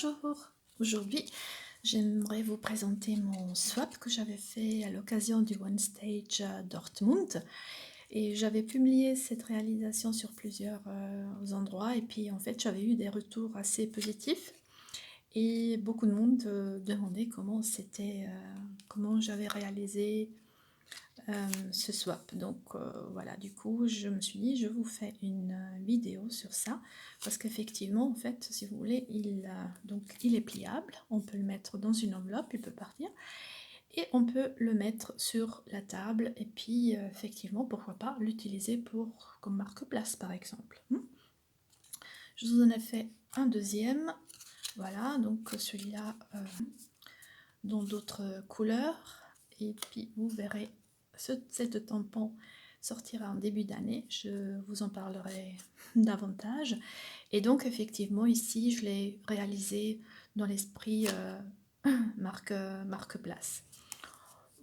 Bonjour, aujourd'hui j'aimerais vous présenter mon swap que j'avais fait à l'occasion du One Stage à Dortmund et j'avais publié cette réalisation sur plusieurs endroits et puis en fait j'avais eu des retours assez positifs et beaucoup de monde demandait comment c'était, comment j'avais réalisé ce swap. Donc voilà, du coup je me suis dit je vous fais une vidéo sur ça parce qu'effectivement en fait si vous voulez donc il est pliable, on peut le mettre dans une enveloppe, il peut partir et on peut le mettre sur la table et puis effectivement pourquoi pas l'utiliser pour comme marque-place par exemple. Je vous en ai fait un deuxième, voilà, donc celui-là dans d'autres couleurs et puis vous verrez cette tampon sortira en début d'année, je vous en parlerai davantage. Et donc effectivement ici je l'ai réalisé dans l'esprit marque place.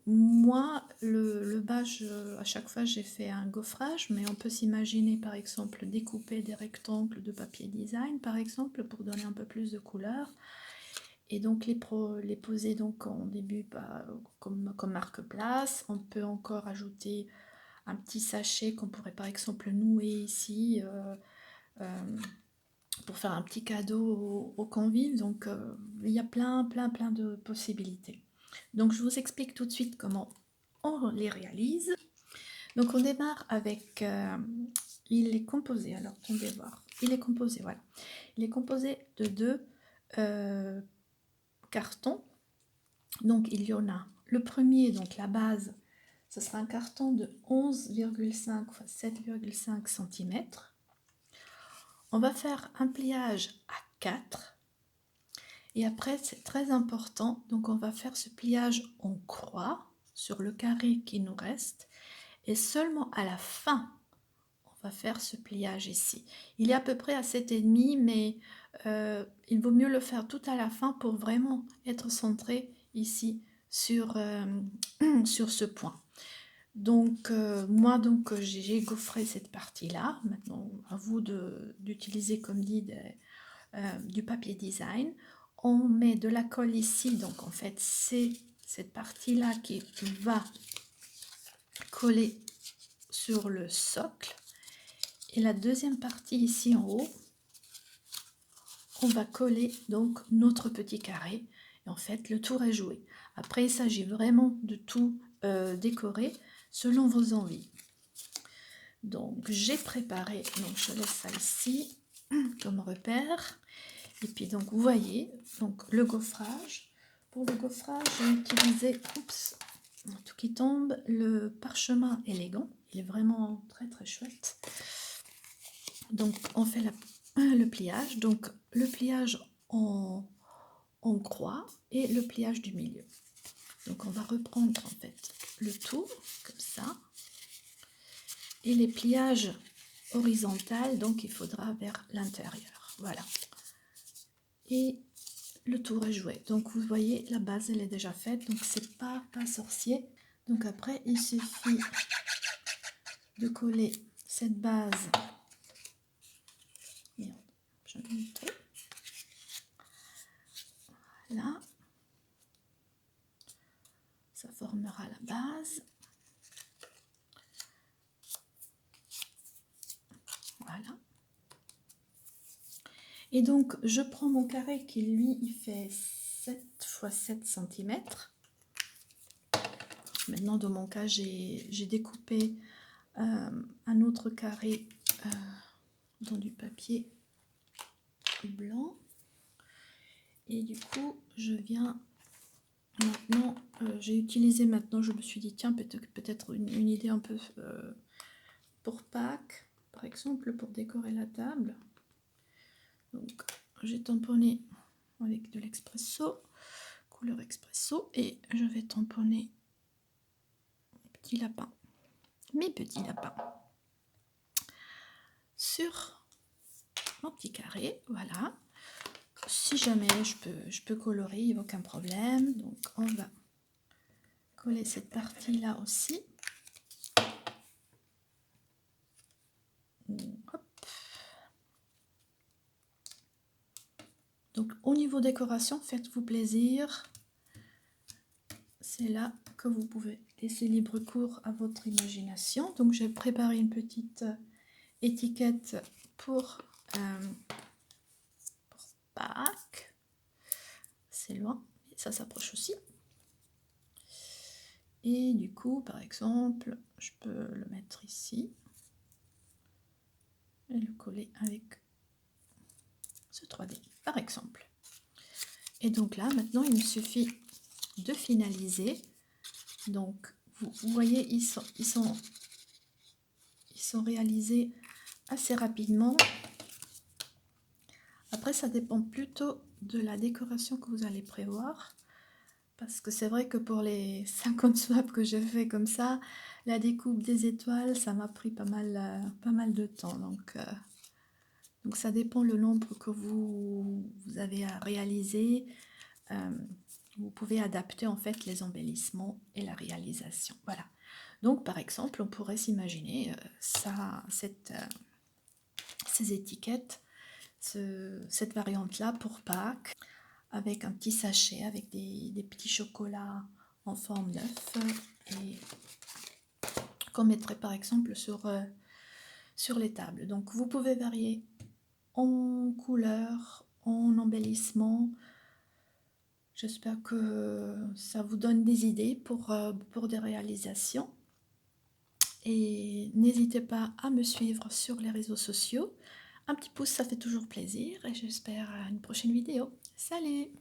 Moi le bas à chaque fois j'ai fait un gaufrage, mais on peut s'imaginer par exemple découper des rectangles de papier design par exemple pour donner un peu plus de couleur. Et donc les poser donc en début comme marque-place. On peut encore ajouter un petit sachet qu'on pourrait par exemple nouer ici pour faire un petit cadeau aux convives. Donc il y a plein de possibilités. Donc je vous explique tout de suite comment on les réalise. Donc on démarre avec, il est composé, alors attendez voir, il est composé, voilà. Il est composé de deux cartons. Donc il y en a le premier, donc la base, ce sera un carton de 11,5 x 7,5 cm. On va faire un pliage à 4 et après c'est très important, donc on va faire ce pliage en croix sur le carré qui nous reste et seulement à la fin on va faire ce pliage ici. Il est à peu près à 7,5, mais il vaut mieux le faire tout à la fin pour vraiment être centré ici sur, sur ce point. Donc moi donc j'ai gaufré cette partie là. Maintenant à vous d'utiliser comme dit du papier design. On met de la colle ici, donc en fait c'est cette partie là qui va coller sur le socle. Et la deuxième partie ici en haut, on va coller donc notre petit carré. Et en fait, le tour est joué. Après, il s'agit vraiment de tout décorer selon vos envies. Donc, j'ai préparé, donc je laisse ça ici comme repère. Et puis, donc, vous voyez, donc le gaufrage. Pour le gaufrage, j'ai utilisé, oups, tout qui tombe, le parchemin élégant. Il est vraiment très chouette. Donc on fait le pliage, donc le pliage en croix et le pliage du milieu. Donc on va reprendre en fait le tout comme ça et les pliages horizontaux, donc il faudra vers l'intérieur, voilà. Et le tour est joué, donc vous voyez la base elle est déjà faite, donc c'est pas sorcier. Donc après il suffit de coller cette base. Merde, je vais montrer. Là, ça formera la base. Voilà. Et donc, je prends mon carré qui, lui, il fait 7 x 7 cm. Maintenant, dans mon cas, j'ai découpé un autre carré dans du papier blanc. Et du coup, je viens maintenant, j'ai utilisé maintenant, je me suis dit, tiens, peut-être une idée un peu pour Pâques, par exemple, pour décorer la table. Donc, j'ai tamponné avec de l'expresso, couleur expresso, et je vais tamponner mes petits lapins sur mon petit carré, voilà. Si jamais je peux colorer, il n'y a aucun problème. Donc on va coller cette partie là aussi. Hop. Donc au niveau décoration, faites-vous plaisir. C'est là que vous pouvez laisser libre cours à votre imagination. Donc j'ai préparé une petite étiquette pour Pâques. C'est loin, mais ça s'approche aussi. Et du coup, par exemple, je peux le mettre ici et le coller avec ce 3D, par exemple. Et donc là, maintenant, il me suffit de finaliser. Donc, vous voyez, ils sont réalisés assez rapidement. Après, ça dépend plutôt de la décoration que vous allez prévoir. Parce que c'est vrai que pour les 50 swaps que j'ai fait comme ça, la découpe des étoiles, ça m'a pris pas mal de temps. Donc ça dépend le nombre que vous avez à réaliser. Vous pouvez adapter en fait les embellissements et la réalisation. Voilà. Donc par exemple, on pourrait s'imaginer ces étiquettes, cette variante-là pour Pâques, avec un petit sachet, avec des petits chocolats en forme d'œuf, et qu'on mettrait par exemple sur les tables. Donc vous pouvez varier en couleur, en embellissement. J'espère que ça vous donne des idées pour des réalisations. Et n'hésitez pas à me suivre sur les réseaux sociaux. Un petit pouce, ça fait toujours plaisir et j'espère à une prochaine vidéo. Salut!